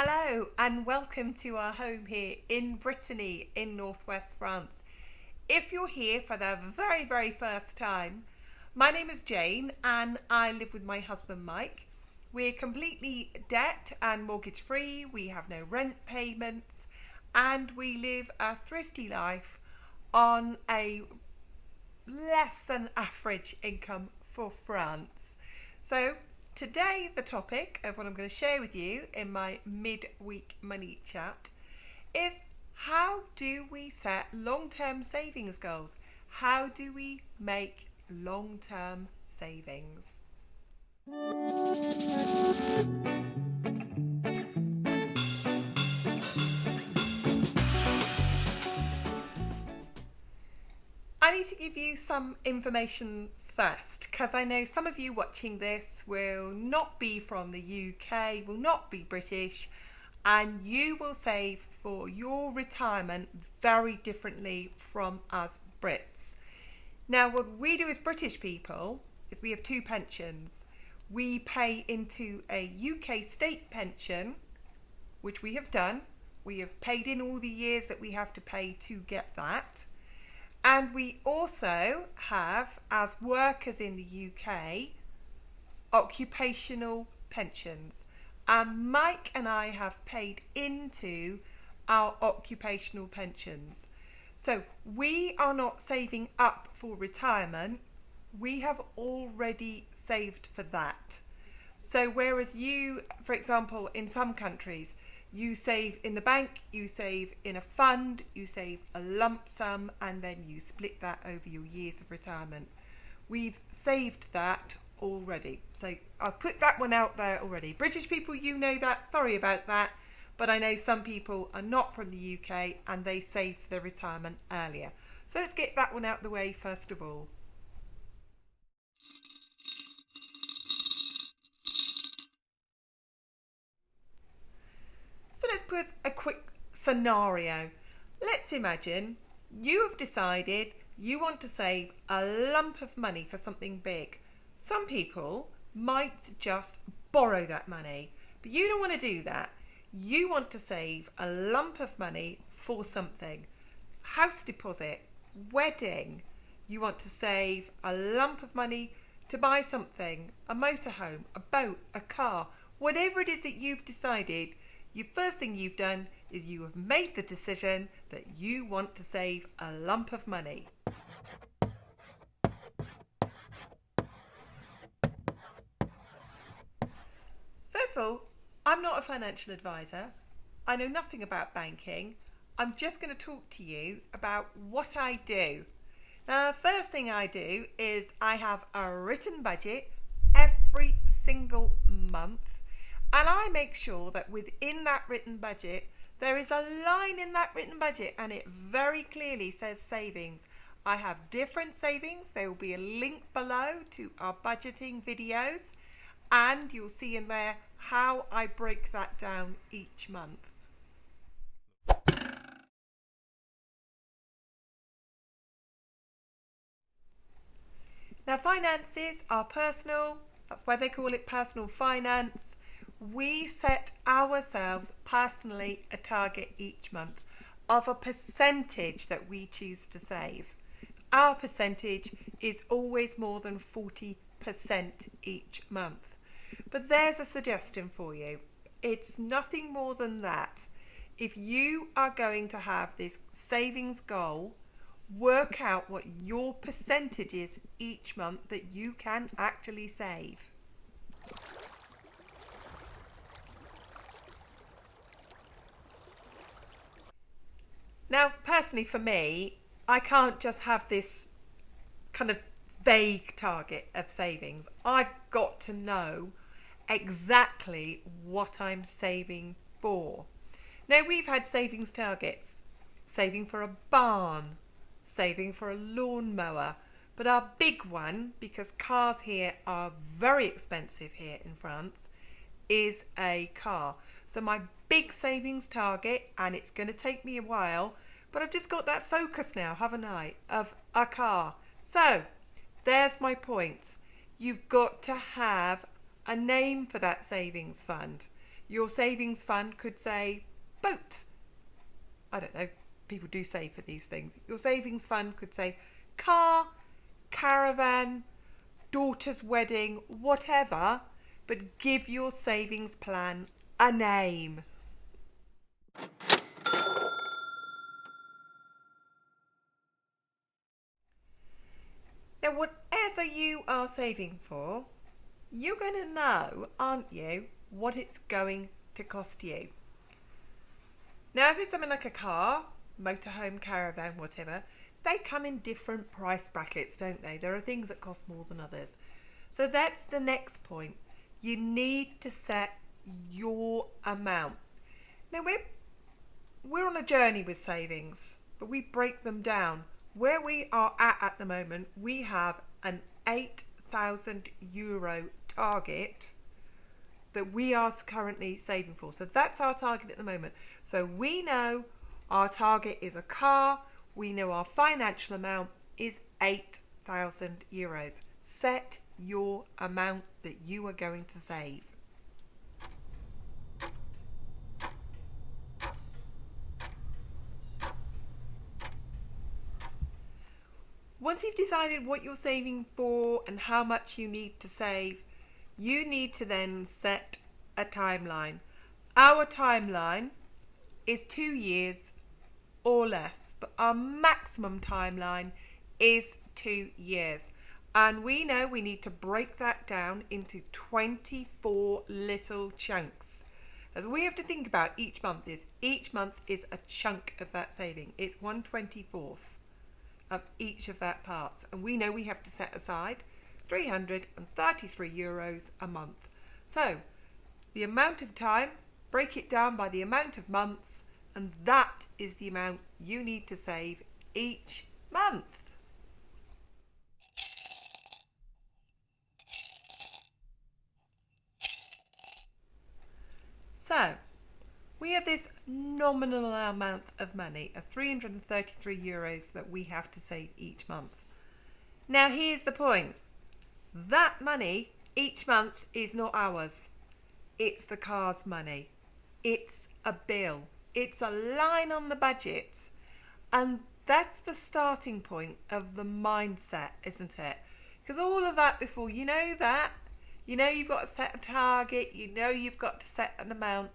Hello and welcome to our home here in Brittany in northwest France. If you're here for the very first time, my name is Jane and I live with my husband Mike. We're completely debt and mortgage free, we have no rent payments, and we live a thrifty life on a less than average income for France. So today the topic of what I'm going to share with you in my mid-week money chat is how do we set long-term savings goals? How do we make long-term savings? I need to give you some information first because I know some of you watching this will not be from the UK, will not be British, and you will save for your retirement very differently from us Brits. Now, what we do as British people is we have two pensions. We pay into a UK state pension, which we have done. We have paid in all the years that we have to pay to get that. And we also have, as workers in the UK, occupational pensions. And Mike and I have paid into our occupational pensions. So we are not saving up for retirement. We have already saved for that. So whereas you, for example, in some countries, you save in the bank, you save in a fund, you save a lump sum, and then you split that over your years of retirement. We've saved that already. So I've put that one out there already. British people, you know that. Sorry about that. But I know some people are not from the UK and they save for their retirement earlier. So let's get that one out the way first of all. So let's put a quick scenario. Let's imagine you have decided you want to save a lump of money for something big. Some people might just borrow that money, but you don't want to do that. You want to save a lump of money for something. House deposit, wedding. You want to save a lump of money to buy something, a motorhome, a boat, a car, whatever it is that you've decided. The first thing you've done is you have made the decision that you want to save a lump of money. First of all, I'm not a financial advisor. I know nothing about banking. I'm just going to talk to you about what I do. Now, the first thing I do is I have a written budget every single month. And I make sure that within that written budget, there is a line in that written budget and it very clearly says savings. I have different savings. There will be a link below to our budgeting videos and you'll see in there how I break that down each month. Now, finances are personal. That's why they call it personal finance. We set ourselves personally a target each month of a percentage that we choose to save. Our percentage is always more than 40% each month. But there's a suggestion for you. It's nothing more than that. If you are going to have this savings goal, work out what your percentage is each month that you can actually save. Now, personally for me, I can't just have this kind of vague target of savings. I've got to know exactly what I'm saving for. Now, we've had savings targets, saving for a barn, saving for a lawnmower, but our big one, because cars here are very expensive here in France, is a car. So my big savings target, and it's going to take me a while, but I've just got that focus now, haven't I, of a car. So there's my point. You've got to have a name for that savings fund. Your savings fund could say boat. I don't know, people do save for these things. Your savings fund could say car, caravan, daughter's wedding, whatever, but give your savings plan a name. Now, whatever you are saving for, you're going to know, aren't you, what it's going to cost you. Now, if it's something like a car, motorhome, caravan, whatever, they come in different price brackets, don't they? There are things that cost more than others. So that's the next point. You need to set your amount. Now, we're on a journey with savings, but we break them down. Where we are at the moment, we have an €8,000 target that we are currently saving for. So that's our target at the moment. So we know our target is a car. We know our financial amount is €8,000. Set your amount that you are going to save. Once you've decided what you're saving for and how much you need to save, you need to then set a timeline. Our timeline is 2 years or less, but our maximum timeline is 2 years. And we know we need to break that down into 24 little chunks. As we have to think about each month is a chunk of that saving. It's 1/24th of each of that parts. And we know we have to set aside €333 a month. So the amount of time, break it down by the amount of months, and that is the amount you need to save each month. So we have this nominal amount of money of €333 that we have to save each month. Now here's the point. That money each month is not ours. It's the car's money. It's a bill. It's a line on the budget. And that's the starting point of the mindset, isn't it? Because all of that before, you know that. You know you've got to set a target. You know you've got to set an amount.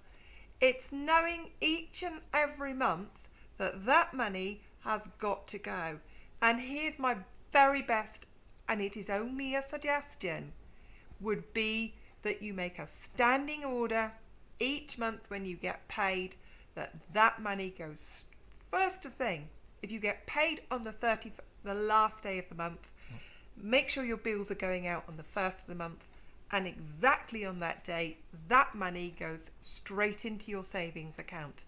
It's knowing each and every month that that money has got to go. And here's my very best, and it is only a suggestion, would be that you make a standing order each month when you get paid that money goes first thing. If you get paid on the last day of the month, make sure your bills are going out on the first of the month, and exactly on that day that money goes straight into your savings account.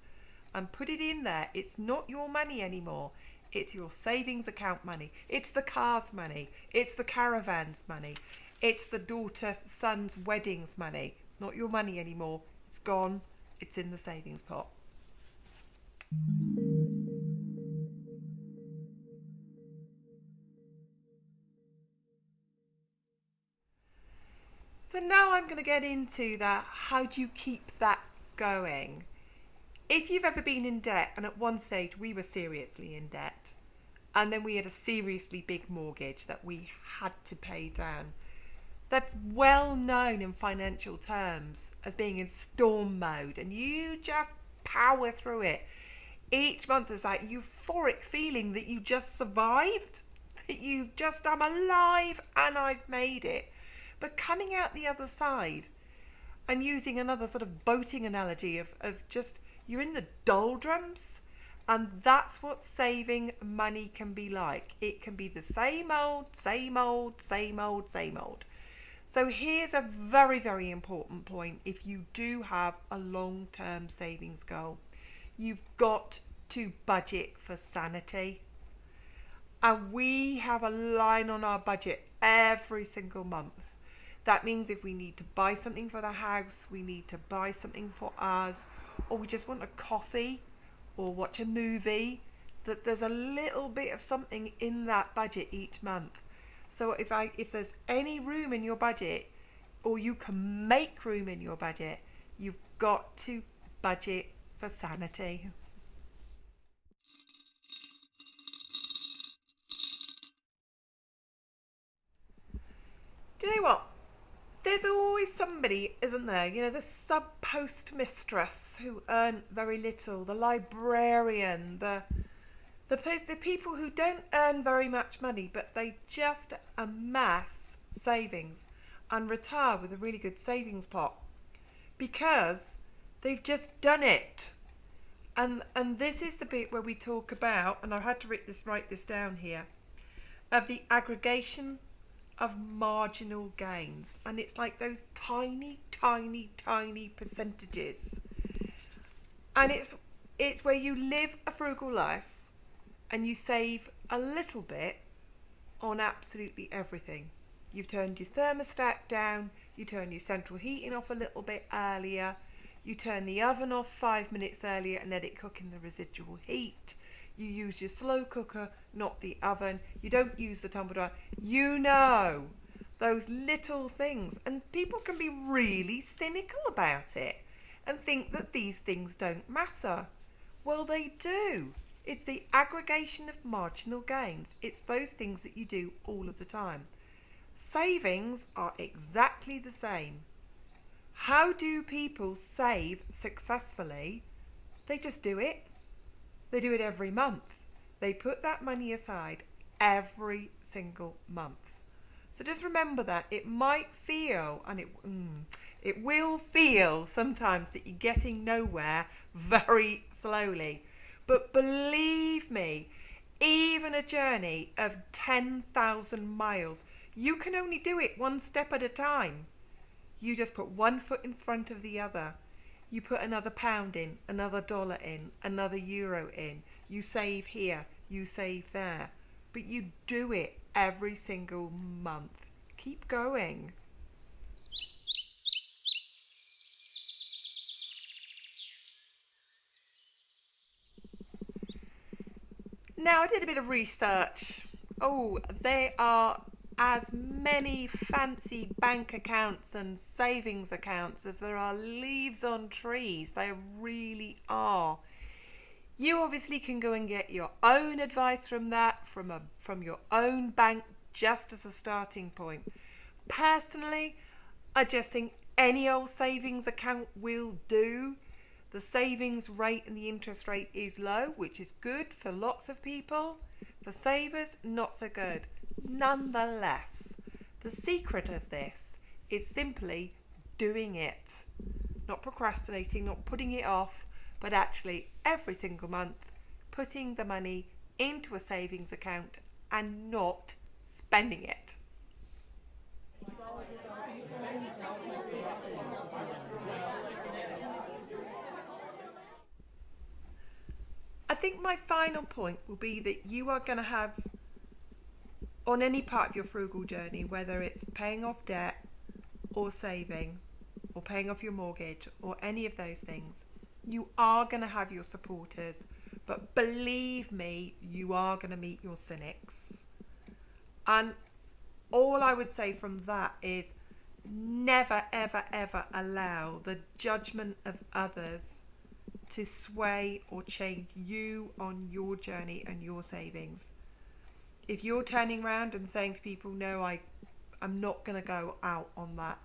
And put it in there. It's not your money anymore. It's your savings account money. It's the car's money. It's the caravan's money. It's the daughter, son's wedding's money. It's not your money anymore. It's gone. It's in the savings pot. So now I'm going to get into that. How do you keep that going? If you've ever been in debt, and at one stage we were seriously in debt, and then we had a seriously big mortgage that we had to pay down, that's well known in financial terms as being in storm mode, and you just power through it. Each month is that euphoric feeling that you just survived, that I'm alive and I've made it. But coming out the other side, and using another sort of boating analogy of just, you're in the doldrums, and that's what saving money can be like. It can be the same old, same old, same old, same old. So here's a very, very important point. If you do have a long-term savings goal, you've got to budget for sanity. And we have a line on our budget every single month. That means if we need to buy something for the house, we need to buy something for us, or we just want a coffee or watch a movie, that there's a little bit of something in that budget each month. So if there's any room in your budget, or you can make room in your budget, you've got to budget for sanity. Do you know what? There's always somebody, isn't there? You know, the sub-post mistress who earn very little, the librarian, the people who don't earn very much money, but they just amass savings and retire with a really good savings pot because they've just done it. And this is the bit where we talk about, and I had to write this down here, of the aggregation of marginal gains. And it's like those tiny, tiny, tiny percentages. And it's where you live a frugal life and you save a little bit on absolutely everything. You've turned your thermostat down, you turn your central heating off a little bit earlier, you turn the oven off 5 minutes earlier and let it cook in the residual heat. You use your slow cooker, not the oven. You don't use the tumble dryer. You know, those little things. And people can be really cynical about it and think that these things don't matter. Well, they do. It's the aggregation of marginal gains. It's those things that you do all of the time. Savings are exactly the same. How do people save successfully? They just do it. They do it every month. They put that money aside every single month. So just remember that. It might feel, and it will feel sometimes that you're getting nowhere very slowly. But believe me, even a journey of 10,000 miles, you can only do it one step at a time. You just put one foot in front of the other. You put another pound in, another dollar in, another euro in. You save here, you save there. But you do it every single month. Keep going. Now, I did a bit of research. Oh, there are as many fancy bank accounts and savings accounts as there are leaves on trees. They really are. You obviously can go and get your own advice from that, from your own bank, just as a starting point. Personally, I just think any old savings account will do. The savings rate and the interest rate is low, which is good for lots of people. For savers, not so good. Nonetheless, the secret of this is simply doing it. Not procrastinating, not putting it off, but actually every single month putting the money into a savings account and not spending it. I think my final point will be that you are going to have, on any part of your frugal journey, whether it's paying off debt or saving or paying off your mortgage or any of those things, you are going to have your supporters. But believe me, you are going to meet your cynics. And all I would say from that is never, ever, ever allow the judgment of others to sway or change you on your journey and your savings. If you're turning around and saying to people, no, I'm not going to go out on that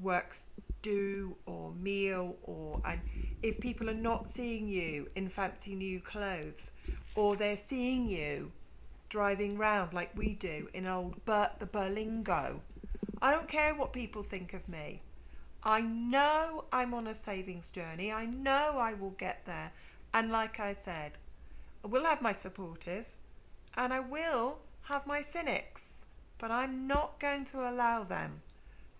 works do or meal, and if people are not seeing you in fancy new clothes, or they're seeing you driving round like we do in old the Berlingo, I don't care what people think of me. I know I'm on a savings journey. I know I will get there. And like I said, I will have my supporters and I will have my cynics, but I'm not going to allow them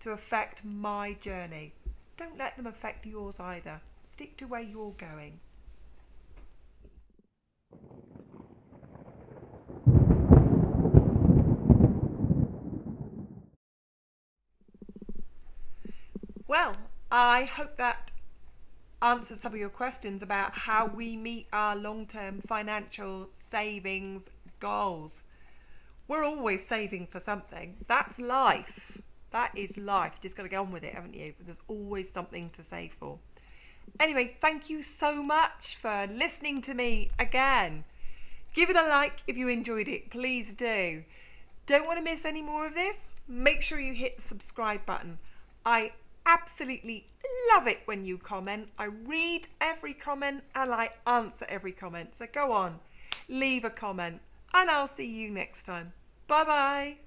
to affect my journey. Don't let them affect yours either. Stick to where you're going. Well, I hope that answers some of your questions about how we meet our long-term financial savings goals. We're always saving for something. That's life. That is life. Just got to get on with it, haven't you? There's always something to save for. Anyway, thank you so much for listening to me again. Give it a like if you enjoyed it, please do. Don't want to miss any more of this? Make sure you hit the subscribe button. I absolutely love it when you comment. I read every comment and I answer every comment. So go on, leave a comment and I'll see you next time. Bye bye.